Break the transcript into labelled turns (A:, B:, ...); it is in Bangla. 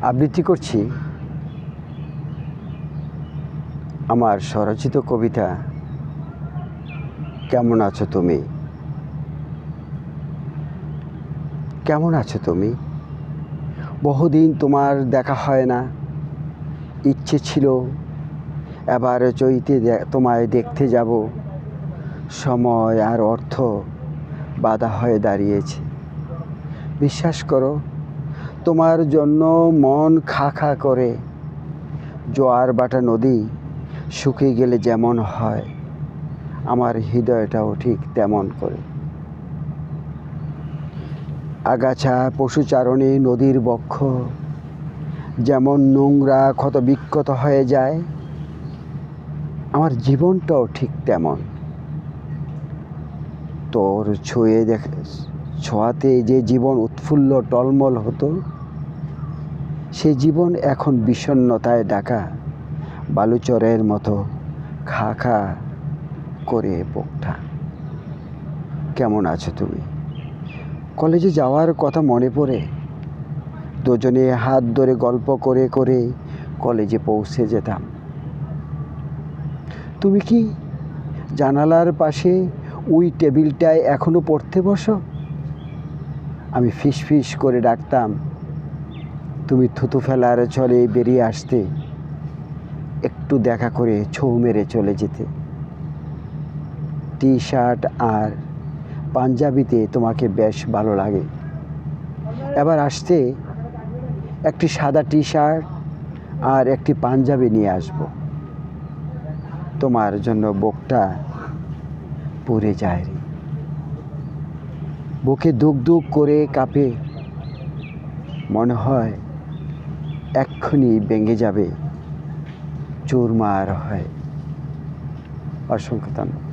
A: আবৃত্তি করছি আমার স্বরচিত কবিতা কেমন আছো তুমি? কেমন আছো তুমি? বহুদিন তোমার দেখা হয় না। ইচ্ছে ছিল এবার চৈতে তোমায় দেখতে যাব। সময় আর অর্থ বাধা হয়ে দাঁড়িয়েছে। বিশ্বাস করো, তোমার জন্য মন খা খা করে। জোয়ার বাটা নদী শুকিয়ে গেলে যেমন হয়, আমার হৃদয়টাও ঠিক তেমন করে। আগাছা পশুচারণে নদীর বক্ষ যেমন নোংরা ক্ষত বিক্ষত হয়ে যায়, আমার জীবনটাও ঠিক তেমন। তোর ছোঁয়াতে যে জীবন উৎফুল্ল টলমল হতো, সে জীবন এখন বিষণ্ণতায় ডাকা বালুচরের মতো খা খা করে বুকটা। কেমন আছো তুমি? কলেজে যাওয়ার কথা মনে পড়ে। দুজনে হাত ধরে গল্প করে করে কলেজে পৌঁছে যেতাম। তুমি কি জানালার পাশে ওই টেবিলটায় এখনো পড়তে বসো? আমি ফিস ফিস করে ডাকতাম, তুমি থুতু ফেলার ছলে বেরিয়ে আসতে, একটু দেখা করে ছৌ মেরে চলে যেতে। টি শার্ট আর পাঞ্জাবিতে তোমাকে বেশ ভালো লাগে। এবার আসতে একটি সাদা টি শার্ট আর একটি পাঞ্জাবি নিয়ে আসবো। তোমার জন্য বুকটা পুড়ে যায় রে। বুকে দুক দুক করে কাঁপে, মনে হয় এক্ষুনি ভেঙে যাবে, চুরমার হয়। অসংখ্য ধন্যবাদ।